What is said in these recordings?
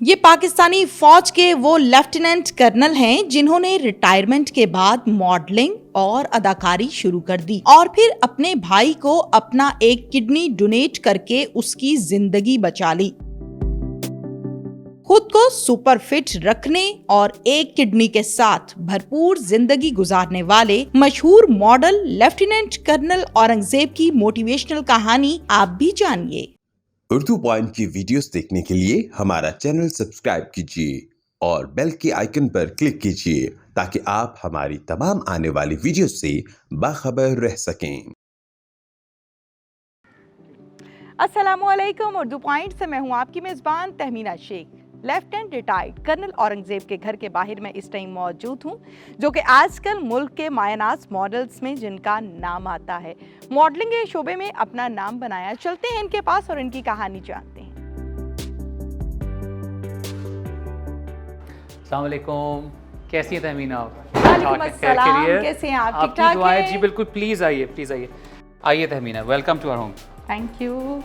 ये पाकिस्तानी फौज के वो लेफ्टिनेंट कर्नल हैं जिन्होंने रिटायरमेंट के बाद मॉडलिंग और अदाकारी शुरू कर दी और फिर अपने भाई को अपना एक किडनी डोनेट करके उसकी जिंदगी बचा ली। खुद को सुपर फिट रखने और एक किडनी के साथ भरपूर जिंदगी गुजारने वाले मशहूर मॉडल लेफ्टिनेंट कर्नल औरंगजेब की मोटिवेशनल कहानी आप भी जानिए। उर्दू पॉइंट की वीडियोस देखने के लिए हमारा चैनल सब्सक्राइब कीजिए और बेल के आइकन पर क्लिक कीजिए ताकि आप हमारी तमाम आने वाली वीडियोस से बाखबर रह सकें। अस्सलामुअलैकुम। उर्दू पॉइंट से मैं हूं आपकी मेज़बान Tahmina Shaikh. Lieutenant retired colonel Aurangzeb के घर के बाहर मैं इस टाइम मौजूद हूं, जो कि आजकल मुल्क के मायनाज मॉडल्स में जिनका नाम आता है, मॉडलिंग के शोबे में अपना नाम बनाया। चलते हैं इनके पास और इनकी कहानी जानते हैं। अस्सलाम वालेकुम, कैसी हैं तहमीना आप? वालेकुम अस्सलाम, कैसे हैं आप? ठीक ठाक हैं? जी बिल्कुल, प्लीज़ आइए आइए Tahmina, welcome to our home. Thank you.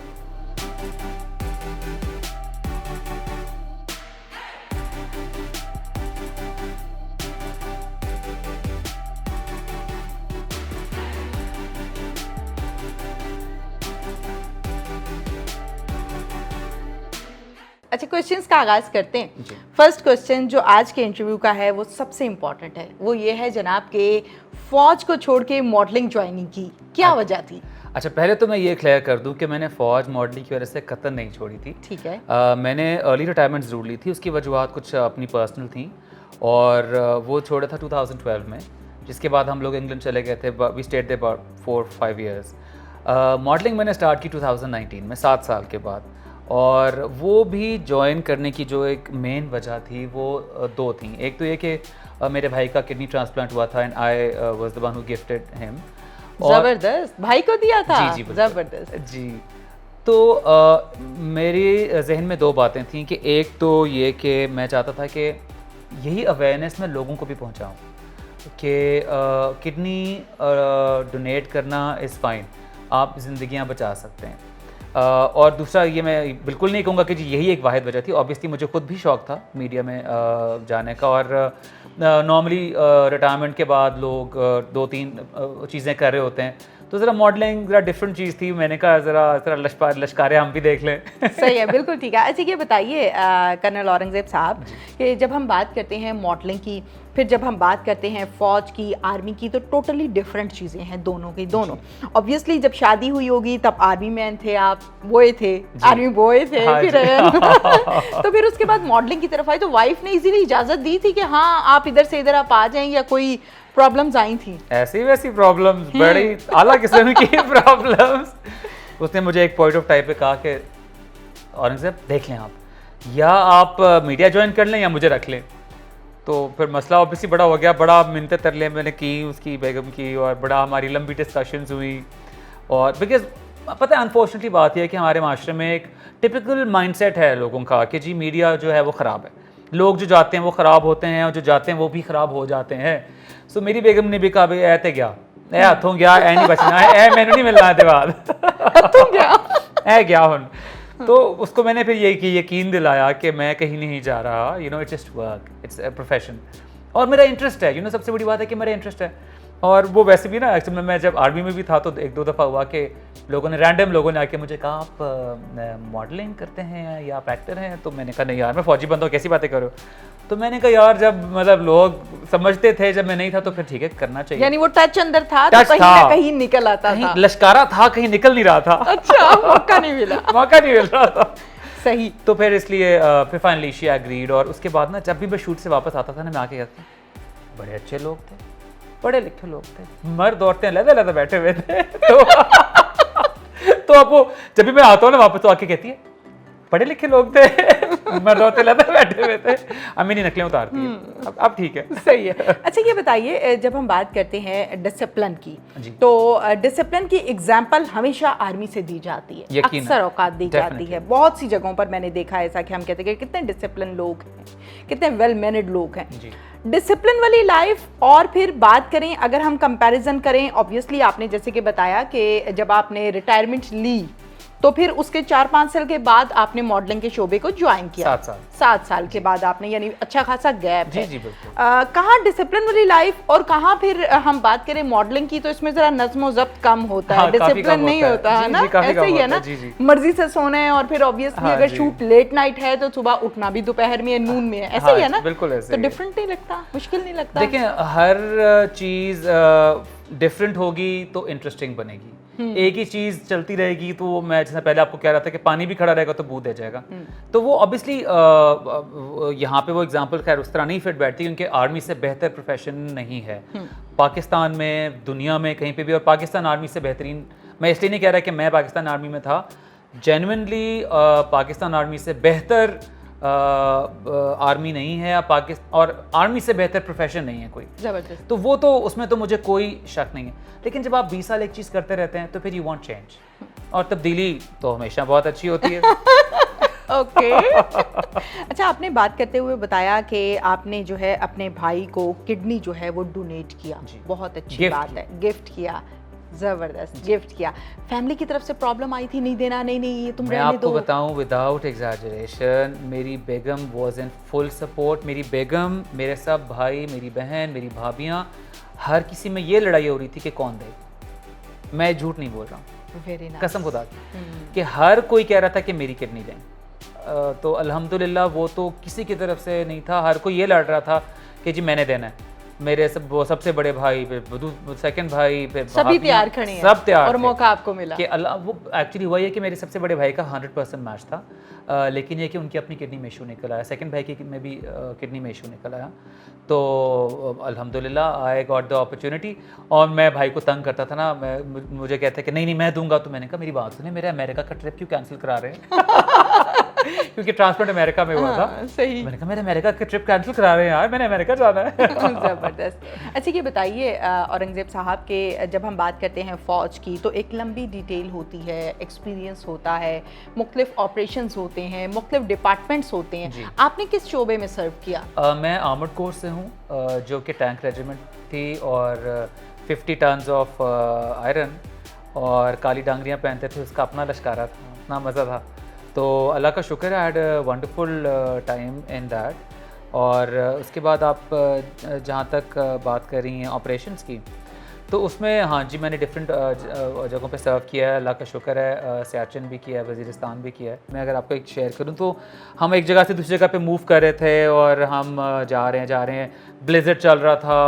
अच्छा, क्वेश्चंस का आगाज करते हैं। फर्स्ट क्वेश्चन जो आज के इंटरव्यू का है वो सबसे इम्पोर्टेंट है, वो ये है जनाब के फौज को छोड़ के मॉडलिंग ज्वाइनिंग की क्या वजह थी? अच्छा, पहले तो मैं ये क्लियर कर दूं कि मैंने फ़ौज मॉडलिंग की वजह से कतई नहीं छोड़ी थी। ठीक है। मैंने अर्ली रिटायरमेंट ज़रूर ली थी, उसकी वजूहत कुछ अपनी पर्सनल थी और वो छोड़ा था 2012 में, जिसके बाद हम लोग इंग्लैंड चले गए थे। We stayed there about 4-5 years. Modelling मैंने स्टार्ट की 2019 में, 7 साल के बाद, और वो भी ज्वाइन करने की जो एक मेन वजह थी वो दो थी। एक तो ये कि मेरे भाई का किडनी ट्रांसप्लांट हुआ था and I was the one who gifted him. जबरदस्त, भाई को दिया था? जी जबरदस्त जी। तो मेरे जहन में दो बातें थी कि एक तो ये कि मैं चाहता था कि यही अवेयरनेस मैं लोगों को भी पहुंचाऊं कि किडनी डोनेट करना इज़ फाइन, आप जिंदगियां बचा सकते हैं। और दूसरा ये मैं बिल्कुल नहीं कहूँगा कि जी यही एक वाहिद वजह थी। ऑब्वियसली मुझे खुद भी शौक़ था मीडिया में जाने का, और नॉर्मली रिटायरमेंट के बाद लोग 2-3 चीज़ें कर रहे होते हैं, तो ज़रा मॉडलिंग ज़रा डिफरेंट चीज़ थी। मैंने कहा ज़रा लश्कारे हम भी देख लें। सही है, बिल्कुल ठीक है। अच्छा, ये बताइए कर्नल औरंगजेब साहब कि जब हम बात करते हैं मॉडलिंग की, फिर जब हम बात करते हैं फ़ौज की, आर्मी की, तो टोटली डिफरेंट चीज़ें हैं दोनों की दोनों। ऑब्वियसली जब शादी हुई होगी तब आर्मी मैन थे आप, बॉय थे, आर्मी बॉय थे, फिर तो फिर उसके बाद मॉडलिंग की तरफ आए, तो वाइफ ने इजीली इजाज़त दी थी कि हाँ आप इधर से इधर आप आ जाएं, या कोई प्रॉब्लम्स आई थी? ऐसी वैसी प्रॉब्लम्स, बड़ी आला किस्म की प्रॉब्लम्स। उसने मुझे एक पॉइंट ऑफ टाइम पे कहा कि औरंगजेब देख लें, आप या आप मीडिया ज्वाइन कर लें या मुझे रख लें। तो फिर मसला ऑब्वियसली बड़ा हो गया, बड़ा मिन्नतें तरले मैंने की उसकी बेगम की, और बड़ा हमारी लंबी डिस्कशंस हुई। और बिकॉज पता है, अनफॉर्चुनेटली बात यह है कि हमारे माशरे में एक टिपिकल माइंडसेट है लोगों का कि जी मीडिया जो है वो ख़राब है, लोग जो जाते हैं वो ख़राब होते हैं और जो जाते हैं वो भी ख़राब हो जाते हैं। सो मेरी बेगम ने भी कहा भाई ऐ ते गया, ए हथों गया, ए नहीं बचना है, ए मैंने नहीं मिलना है बाद ए गया हुन। तो उसको मैंने फिर ये यकीन दिलाया कि मैं कहीं नहीं जा रहा, it's just work, it's a profession, और मेरा इंटरेस्ट है। सबसे बड़ी बात है कि मेरा इंटरेस्ट है। और वो वैसे भी ना, एक्चुअली मैं जब आर्मी में भी था तो 1-2 दफ़ा हुआ कि रैंडम लोगों ने आके मुझे कहा आप मॉडलिंग करते हैं या आप एक्टर हैं? तो मैंने कहा नहीं यार, मैं फौजी बंदा हूँ, कैसी बातें करो। तो मैंने कहा यार, जब मतलब लोग समझते थे, जब मैं नहीं था तो फिर ठीक है, करना चाहिए। यानी वो टच अंदर था, तो कहीं ना कहीं निकल आता था, लश्कारा था, कहीं निकल नहीं रहा था। अच्छा, मौका नहीं मिला। मौका नहीं मिल रहा था। सही। तो फिर इसलिए फिर फाइनली शी एग्रीड। और उसके बाद ना, जब भी मैं शूट से वापस आता था ना, मैं आके कहता, बड़े अच्छे लोग थे, पढ़े लिखे लोग थे, मर्द औरतें अलग-अलग बैठे हुए थे। तो अब वो जब भी मैं आता हूँ ना वापस, तो आके कहती है पढ़े लिखे लोग थे, मर्द औरतें अलग बैठे हुए थे। अम्मी नहीं नकलें उतारती है। अब ठीक है, सही है। अच्छा, ये बताइए, जब हम बात करते हैं डिसिप्लिन की, तो डिसिप्लिन की एग्जांपल हमेशा आर्मी से दी जाती है, अक्सर औकात दी जाती है। बहुत सी जगहों पर मैंने देखा है ऐसा कि हम कहते हैं कि कितने डिसिप्लिन लोग हैं, कितने वेल मैनर्ड लोग हैं। डिसिप्लिन वाली लाइफ, और फिर बात करें अगर हम कंपैरिजन करें, ऑब्वियसली आपने जैसे कि बताया कि जब आपने रिटायरमेंट ली तो फिर उसके 4-5 साल के बाद आपने मॉडलिंग के शोबे को ज्वाइन किया। 7 साल के बाद आपने, यानी अच्छा खासा गैप है। जी बिल्कुल। कहाँ डिसिप्लिन वाली लाइफ और कहाँ फिर हम बात करें मॉडलिंग की, तो इसमें जरा नज्म ज़ब्त कम होता है, डिसिप्लिन नहीं होता है ना, ऐसे ही है ना, मर्जी से सोना है और फिर ऑब्वियसली अगर शूट लेट नाइट है तो सुबह उठना भी दोपहर में, नून में, ऐसे ही है ना। बिल्कुल ऐसे। तो डिफरेंट नहीं लगता, मुश्किल नहीं लगता? देखिए, हर चीज़ डिफरेंट होगी तो इंटरेस्टिंग बनेगी। एक ही चीज़ चलती रहेगी तो मैं जैसे पहले आपको कह रहा था कि पानी भी खड़ा रहेगा तो बूंद आ जाएगा, तो वो ऑब्वियसली यहाँ पे वो एग्जांपल खैर उस तरह नहीं फिट बैठती, क्योंकि आर्मी से बेहतर प्रोफेशन नहीं है पाकिस्तान में, दुनिया में कहीं पे भी। और पाकिस्तान आर्मी से बेहतरीन, मैं इसलिए नहीं कह रहा कि मैं पाकिस्तान आर्मी में था, जेन्युइनली पाकिस्तान आर्मी से बेहतर आर्मी नहीं है, और आर्मी से बेहतर प्रोफेशन नहीं है कोई। जबरदस्त। तो वो तो उसमें तो मुझे कोई शक नहीं है, लेकिन जब आप 20 साल एक चीज़ करते रहते हैं तो फिर यू वांट चेंज, और तब्दीली तो हमेशा बहुत अच्छी होती है। ओके। अच्छा, आपने बात करते हुए बताया कि आपने जो है अपने भाई को किडनी जो है वो डोनेट किया, बहुत अच्छी बात है, गिफ्ट किया, ज़बरदस्त गिफ्ट किया। फैमिली की तरफ से प्रॉब्लम आई थी, नहीं देना, नहीं ये तुम रहने दो? मैं आपको बताऊं विदाउट एग्जैजरेशन, मेरी बेगम वाज इन फुल सपोर्ट। मेरी बेगम, मेरे सब भाई, मेरी बहन, मेरी भाभियां, हर किसी में ये लड़ाई हो रही थी कि कौन दे। मैं झूठ नहीं बोल रहा हूँ, वेरी नाइस, कसम खुदा की, कि हर कोई कह रहा था कि मेरी किडनी दें। तो अल्हम्दुलिल्लाह वो तो किसी की तरफ से नहीं था, हर कोई ये लड़ रहा था कि जी मैंने देना है। मेरे वो सबसे बड़े भाई, फिर सेकंड भाई, फिर सभी तैयार खड़े हैं, सब तैयार, और मौका आपको मिला कि अल्लाह। वो एक्चुअली हुआ ये कि मेरे सबसे बड़े भाई का 100% मैच था, लेकिन ये कि उनकी अपनी किडनी में इशू निकल आया, सेकंड भाई की में भी किडनी में इशू निकल आया। तो अल्हम्दुलिल्लाह आई गॉट द अपॉर्चुनिटी। और मैं भाई को तंग करता था ना, मुझे कहते कि नहीं मैं दूंगा, तो मैंने कहा मेरी बात सुने, मेरे अमेरिका का ट्रिप क्यों कैंसिल करा रहे हैं? क्योंकि ट्रांसप्लांट अमेरिका में हुआ था। सही। मैंने कहा मेरे अमेरिका का ट्रिप कैंसिल करा रहे हैं यार, मैंने अमेरिका जाना है। ज़बरदस्त। अच्छा, ये बताइए औरंगज़ेब साहब के, जब हम बात करते हैं फ़ौज की तो एक लंबी डिटेल होती है, एक्सपीरियंस होता है, मुख्तलिफ ऑपरेशंस होते हैं, मुख्तलिफ डिपार्टमेंट्स होते हैं। आपने किस शोबे में सर्व किया? मैं आर्मर्ड कोर से हूँ, जो कि टैंक रेजिमेंट थी, और 50 टन्स ऑफ आयरन और काली डांगरियाँ पहनते थे, उसका अपना लश्कारा था, अपना मज़ा था। तो अल्लाह का शुक्र है, I had a wonderful time in that. और उसके बाद आप जहाँ तक बात कर रही हैं ऑपरेशंस की, तो उसमें हाँ जी मैंने डिफरेंट जगहों पे सर्व किया है, अल्लाह का शुक्र है। सियाचिन भी किया है, वज़ीरिस्तान भी किया है। मैं अगर आपको एक शेयर करूँ तो हम एक जगह से दूसरी जगह पे मूव कर रहे थे, और हम जा रहे हैं, ब्लेजर चल रहा था,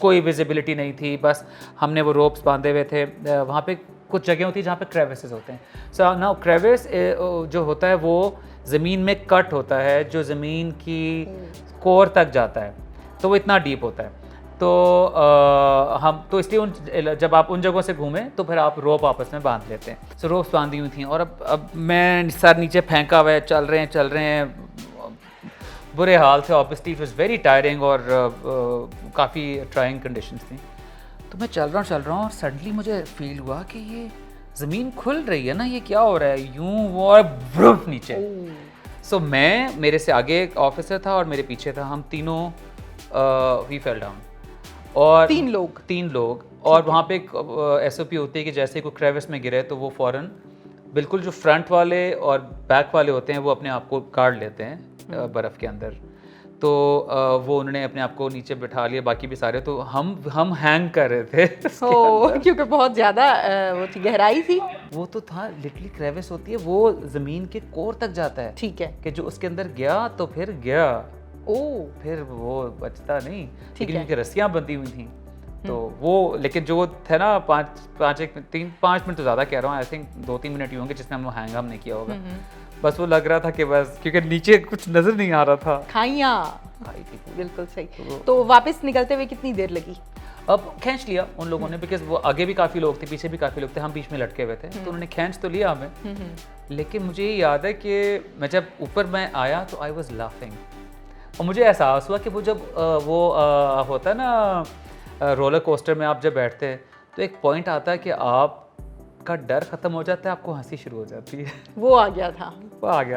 कोई विजिबिलिटी नहीं थी, बस हमने वो रोप्स बांधे हुए थे। वहाँ पे कुछ जगह होती है जहाँ पे क्रेविसेस होते हैं। सो नाउ क्रेविस जो होता है वो ज़मीन में कट होता है, जो ज़मीन की कोर तक जाता है, तो वो इतना डीप होता है। तो हम तो इसलिए जब आप उन जगहों से घूमें तो फिर आप रोप आपस में बांध लेते हैं। सो रोप्स बांधी हुई थी, और अब मैं सर नीचे फेंका हुआ है, चल रहे हैं, बुरे हाल थे। Obviously it was very tiring, और काफ़ी ट्राइंग कंडीशंस थी। तो मैं चल रहा हूँ और सडनली मुझे फील हुआ कि ये ज़मीन खुल रही है ना, ये क्या हो रहा है, यूं वो, और ब्रुफ नीचे। सो मेरे से आगे एक ऑफिसर था और मेरे पीछे था, हम तीनों वी फेल डाउन। और 3 लोग और वहाँ पे एक SOP होती है कि जैसे कोई क्रेविस में गिरे तो वो फ़ौरन बिल्कुल जो फ्रंट वाले और बैक वाले होते हैं वो अपने आप को काट लेते हैं बर्फ़ के अंदर। तो वो उन्होंने अपने आप को नीचे बिठा लिया, बाकी भी सारे। तो हम हैंग कर रहे थे क्योंकि बहुत ज़्यादा वो थी, गहराई थी। वो तो था, लिटरली क्रेविस होती है, वो ज़मीन के कोर तक जाता है। ठीक है, कि जो उसके अंदर गया तो फिर गया, फिर वो बचता नहीं, लेकिन उनकी रस्सियाँ बंधी हुई थी। तो वो, लेकिन जो थे ना 5 मिनट तो ज़्यादा कह रहा हूँ, आई थिंक 2-3 मिनट ही होंगे जिसमें हम हैंग नहीं किया होगा। बस वो लग रहा था कि बस, क्योंकि नीचे कुछ नजर नहीं आ रहा था। खाइयाँ बिल्कुल सही। तो वापस निकलते हुए कितनी देर लगी? अब खींच लिया उन लोगों ने, बिकॉज वो आगे भी काफ़ी लोग थे, पीछे भी काफ़ी लोग थे, हम बीच में लटके हुए थे। तो उन्होंने खींच तो लिया हमें, लेकिन मुझे ये याद है कि मैं जब ऊपर मैं आया तो आई वॉज लाफिंग, और मुझे एहसास हुआ कि वो जब होता है ना रोलर कोस्टर में आप जब बैठते हैं तो एक पॉइंट आता है कि आपका डर ख़त्म हो जाता है, आपको हंसी शुरू हो जाती है। वो आ गया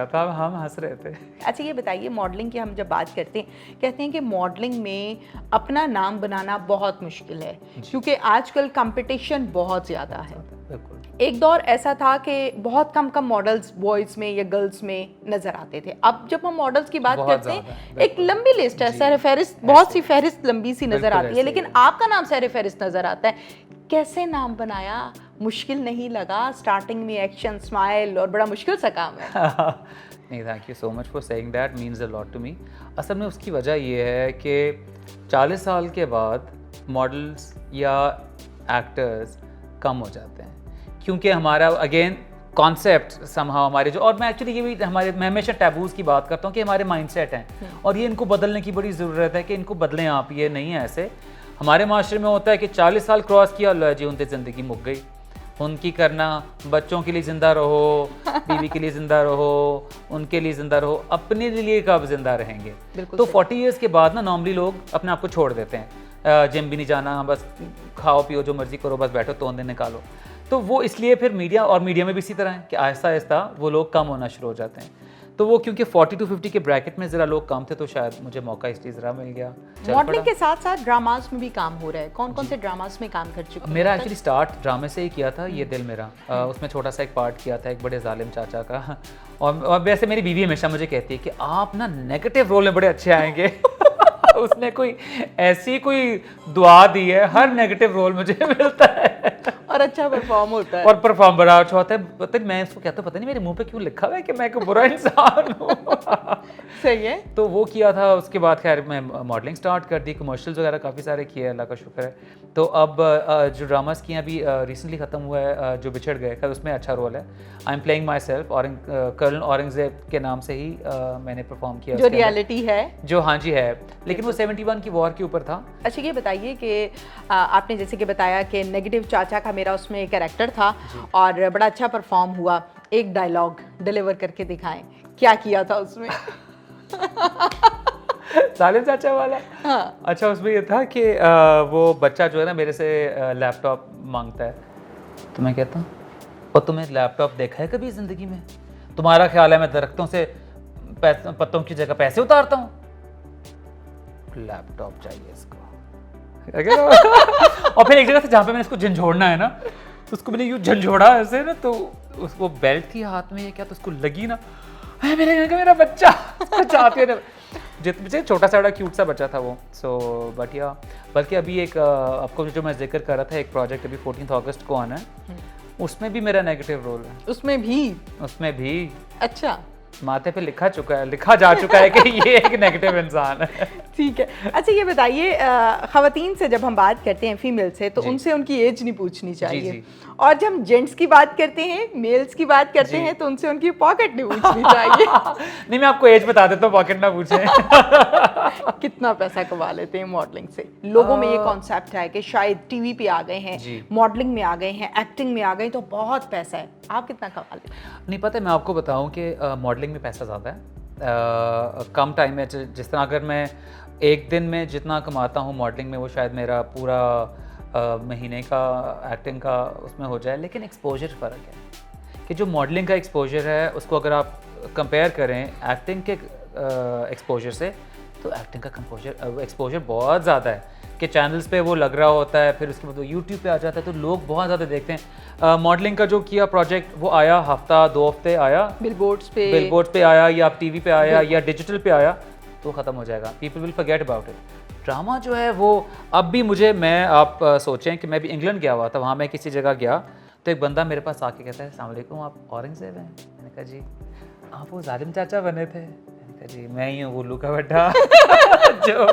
था, हम हंस रहे थे। अच्छा, ये बताइए, मॉडलिंग की हम जब बात करते हैं, कहते हैं कि मॉडलिंग में अपना नाम बनाना बहुत मुश्किल है, क्योंकि आजकल कंपटीशन बहुत ज़्यादा है। बिल्कुल। एक दौर ऐसा था कि बहुत कम कम मॉडल्स बॉयज में या गर्ल्स में नजर आते थे। अब जब हम मॉडल्स की बात बहुत करते ज़्यादा, हैं, एक बिल्कुल। लंबी लिस्ट है, जी, सर फहरिस्त, बहुत सी ऐसे। फहरिस्त लंबी सी नजर बिल्कुल आती है, ऐसे लेकिन ही। आपका नाम सर फहरिस्त नजर आता है। कैसे नाम बनाया? मुश्किल नहीं लगा? स्टार्टिंग में एक्शन, स्माइल और बड़ा मुश्किल सा काम है। नहीं, thank you so much for saying that, means a lot to me. असल में उसकी वजह ये है कि 40 साल के बाद मॉडल्स या एक्टर्स कम हो जाते हैं, क्योंकि हमारा अगेन कॉन्सेप्ट समहाउ हमारे जो, और मैं एक्चुअली ये भी मैं हमेशा टैबूज़ की बात करता हूँ कि हमारे माइंडसेट हैं और ये इनको बदलने की बड़ी ज़रूरत है कि इनको बदलें आप। ये नहीं है ऐसे। हमारे माशरे में होता है कि 40 साल क्रॉस किया, लो जी उनकी ज़िंदगी मुक गई, उनकी करना, बच्चों के लिए ज़िंदा रहो, बीवी के लिए ज़िंदा रहो, उनके लिए ज़िंदा रहो, अपने लिए कब ज़िंदा रहेंगे? बिल्कुल तो सही। 40 ईयर्स के बाद ना नॉर्मली लोग अपने आप को छोड़ देते हैं, जिम भी नहीं जाना, बस खाओ पियो जो मर्जी करो, बस बैठो तोंदे निकालो। तो वो इसलिए फिर मीडिया, और मीडिया में भी इसी तरह है कि आहिस्ता आहिस्ता वो लोग कम होना शुरू हो जाते हैं। तो वो क्योंकि 40 to 50 के ब्रैकेट में ज़रा लोग कम थे, तो शायद मुझे मौका इसलिए ज़रा मिल गया। चल मॉडलिंग पड़ा। के साथ साथ ड्रामास में भी काम हो रहा है। कौन कौन से ड्रामास में काम कर चुके हैं? मेरा एक्चुअली स्टार्ट ड्रामे से ही किया था, ये दिल मेरा। उसमें छोटा सा एक पार्ट किया था एक बड़े जालिम चाचा का। और वैसे मेरी बीवी हमेशा मुझे कहती है कि आप ना नेगेटिव रोल में बड़े अच्छे आएंगे। उसने कोई ऐसी कोई दुआ दी है, हर नेगेटिव रोल मुझे मिलता है और अच्छा परफॉर्म होता है। और परफॉर्म बड़ा अच्छा होता है। पता नहीं मैं इसको कहता हूँ, पता नहीं मेरे मुंह पे क्यों लिखा हुआ है कि मैं कोई बुरा इंसान हूँ। सही है। तो वो किया था। उसके बाद खैर मैं मॉडलिंग स्टार्ट कर दी, कमर्शियल्स वगैरह काफ़ी सारे किए, अल्लाह का शुक्र है। तो अब जो ड्रामास किए अभी रिसेंटली ख़त्म हुआ है, जो बिछड़ गए, खैर उसमें अच्छा रोल है। I am playing myself, colonel Aurangzeb के नाम से ही मैंने परफॉर्म किया। जो रियलिटी है, जो हाँ जी है, लेकिन वो 71 की वॉर के ऊपर था। अच्छा ये बताइए कि आपने जैसे कि बताया कि नेगेटिव चाचा का मेरा उसमें कैरेक्टर था और बड़ा अच्छा परफॉर्म हुआ। एक डायलॉग डिलीवर करके दिखाएं, क्या किया था उसमें? सालिम चाचा वाला। हाँ। अच्छा, उसमें ये था कि वो बच्चा जो है ना मेरे से लैपटॉप मांगता है, तो मैं कहता हूँ, और तुम्हें लैपटॉप देखा है कभी ज़िंदगी में? तुम्हारा ख्याल है मैं दरख्तों से पत्तों की जगह पैसे उतारता हूँ? लैपटॉप चाहिए इसको। और फिर एक जगह से जहाँ पे मैंने इसको झंझोड़ना है ना, तो उसको मैंने यूँ झंझोड़ा ऐसे ना, तो उसको बेल्ट थी हाथ में, ये क्या, तो उसको लगी ना, मेरा बच्चा चाहती है। जितना छोटा सा बड़ा क्यूट सा बच्चा था वो। सो बट या, बल्कि अभी एक आपको जो मैं जिक्र कर रहा था, एक प्रोजेक्ट अभी 14 अगस्त को आना है, उसमें भी मेरा नेगेटिव रोल है। उसमें भी? अच्छा, माथे पे लिखा जा चुका है कि ये एक नेगेटिव इंसान है। ठीक है। अच्छा ये बताइए, ख़वातीन से जब हम बात करते हैं, फीमेल से, तो उनसे उनकी एज नहीं पूछनी चाहिए, जी। और जब हम जेंट्स की बात करते हैं, मेल्स की बात करते हैं, तो उनसे उनकी पॉकेट नहीं पूछनी चाहिए। नहीं, मैं आपको एज बता देता हूँ, पॉकेट ना पूछें। कितना पैसा कमा लेते हैं मॉडलिंग से? लोगों में ये कॉन्सेप्ट है कि शायद टीवी पे आ गए हैं, मॉडलिंग में आ गए हैं, एक्टिंग में आ गए, तो बहुत पैसा है। आप कितना कमा लेते हैं? नहीं पता, मैं आपको बताऊं कि मॉडलिंग में पैसा ज़्यादा है। कम टाइम में, जिस तरह अगर मैं एक दिन में जितना कमाता हूं मॉडलिंग में, वो शायद मेरा पूरा महीने का एक्टिंग का उसमें हो जाए। लेकिन एक्सपोजर फ़र्क है कि जो मॉडलिंग का एक्सपोजर है, उसको अगर आप कंपेयर करें एक्टिंग के एक्सपोजर से, तो एक्टिंग का एक्सपोजर बहुत ज़्यादा है कि चैनल्स पे वो लग रहा होता है, फिर उसके बाद वो यूट्यूब पे आ जाता है, तो लोग बहुत ज़्यादा देखते हैं। मॉडलिंग का जो किया प्रोजेक्ट, वो आया हफ्ता 2 हफ्ते आया, बिलबोर्ड्स पे आया, या टीवी पे आया, या डिजिटल पे आया, तो ख़त्म हो जाएगा। People will forget about it. Drama जो है वो अब भी आप सोचें कि मैं भी इंग्लैंड गया हुआ था, वहाँ मैं किसी जगह गया, तो एक बंदा मेरे पास आके कहता है, अस्सलाम वालेकुम, आप औरंगज़ेब हैं? मैंने कहा जी। आप वो जालिम चाचा बने थे? मैंने कहा जी मैं ही हूँ, उल्लू का बेटा जो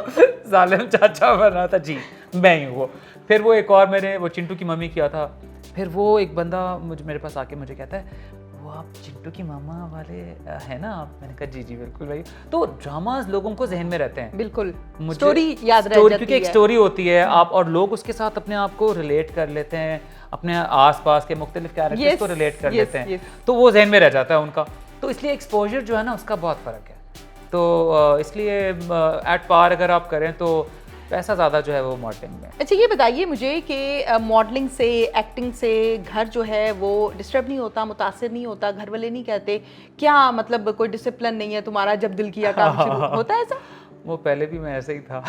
जालिम चाचा बना था। जी मैं ही हूँ वो। फिर वो एक और मैंने वो चिंटू की मम्मी किया था। फिर वो एक बंदा मेरे पास आके मुझे कहता है, वो आप चिंटू की मामा वाले हैं ना आप? मैंने कहा जी जी बिल्कुल भाई। तो ड्रामाज लोगों को जहन में रहते हैं, बिल्कुल स्टोरी याद रह जाती है, क्योंकि एक स्टोरी होती है आप, और लोग उसके साथ अपने आप को रिलेट कर लेते हैं, अपने आसपास के मुख्तलिफ कैरेक्टर्स को रिलेट कर लेते हैं, तो वो जहन में रह जाता है उनका। तो इसलिए एक्सपोजर जो है ना, उसका बहुत फ़र्क है। तो इसलिए एट पार अगर आप करें तो पैसा ज़्यादा जो है वो मॉडलिंग में। अच्छा ये बताइए मुझे कि मॉडलिंग से, एक्टिंग से घर जो है वो डिस्टर्ब नहीं होता, मुतासिर नहीं होता? घर वाले नहीं कहते क्या, मतलब कोई डिसिप्लिन नहीं है तुम्हारा, जब दिल किया काम शुरू होता है ऐसा? वो पहले भी मैं ऐसे ही था।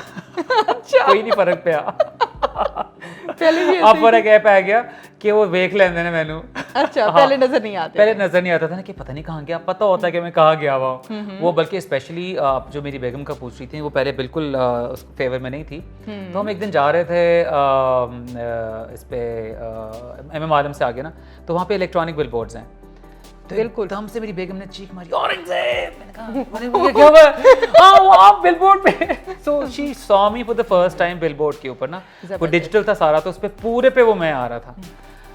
अच्छा। कोई नहीं फ़र्क पड़ा। पहले भी अब फर्क ऐप आ गया कि वो देख लेंदे ने मैनू अच्छा पहले नजर नहीं आते पहले नजर नहीं आता था ना कि पता नहीं कहाँ गया, पता होता है कि मैं कहाँ गया हुआ हूँ। वो बल्कि स्पेशली जो मेरी बेगम का पूछ रही थी वो पहले बिल्कुल उस फेवर में नहीं थी। तो हम एक दिन जा रहे थे इस पे MM आलम से आगे ना, तो वहाँ पे इलेक्ट्रॉनिक बिल बोर्ड्स हैं। तो बिल्कुल एकदम से मेरी बेगम ने चीख मारी औरंगजेब, मैंने कहा अरे मुझे क्या हुआ? हाँ वो आप बिलबोर्ड पे। So she saw me for the first time billboard के ऊपर ना, वो डिजिटल था सारा, तो उस पे पूरे पे वो मैं आ रहा था।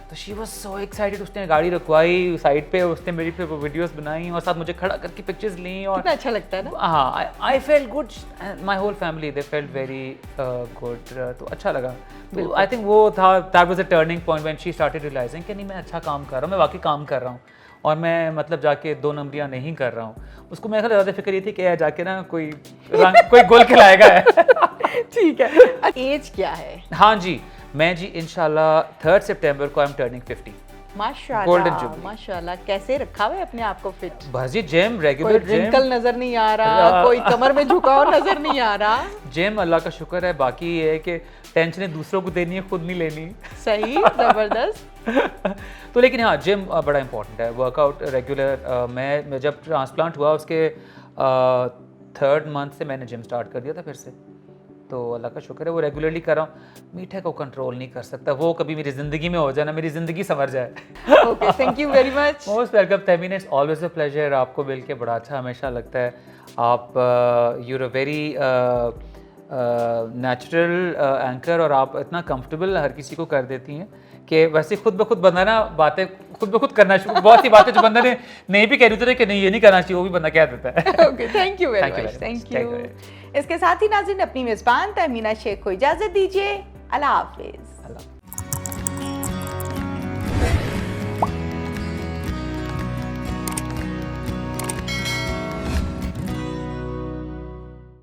तो शी वाज सो एक्साइटेड, उसने गाड़ी रुकवाई साइड पे, उसने मेरी फिर वीडियोस बनाई और साथ मुझे खड़ा करके पिक्चर्स ली। और कितना अच्छा लगता है ना। हाँ I felt good, my whole family they felt very good, तो अच्छा लगा। तो आई थिंक वो था, that was a turning point when she started realising कि नहीं मैं अच्छा काम कर रहा हूँ, मैं वाकई काम कर रहा हूँ और मैं मतलब जाके 2 नंबरियाँ नहीं कर रहा हूँ। उसको मेरे ख्याल ज़्यादा फिक्र ये थी कि यार जाके ना कोई कोई गोल खिलाएगा है। ठीक है। एज क्या है? हाँ जी, मैं जी इंशाल्लाह 3 सितंबर को आई एम टर्निंग 50। माशाल्लाह माशाल्लाह। कैसे रखा हुआ है अपने आप को फिट? बस जी जिम, रेगुलर कोई रिंकल नजर नहीं आ रहा, कोई कमर में झुकाव नजर नहीं आ रहा। जिम अल्लाह का शुक्र है, बाकी ये है कि टेंशनें दूसरों को देनी है, खुद नहीं लेनी। सही, जबरदस्त। तो लेकिन हाँ जिम बड़ा इंपॉर्टेंट है, वर्कआउट रेगुलर। मैं जब ट्रांसप्लांट हुआ उसके 3rd मंथ से मैंने जिम स्टार्ट कर दिया था फिर से, तो अल्लाह का शुक्र है वो रेगुलरली कर रहा हूँ। मीठे को कंट्रोल नहीं कर सकता, वो कभी मेरी ज़िंदगी में हो जाए ना, मेरी ज़िंदगी संवर जाए। Okay, thank you very much. Most welcome Tahmina, it's always a pleasure. आपको मिल के बड़ा अच्छा हमेशा लगता है। आप you're a very natural anchor और आप इतना कंफर्टेबल हर किसी को कर देती हैं कि वैसे खुद ब खुद बंदा ना बातें खुद ब खुद करना शुरू, बहुत सी बातें जो बंदा ने नहीं भी कह रही होती कि नहीं ये नहीं करना चाहिए, वो भी बंदा कह देता है। Okay, thank you very much. Thank you. इसके साथ ही नाज़रीन अपनी मेज़बान तहमीना शेख को इजाज़त दीजिए। अल्लाह हाफिज़।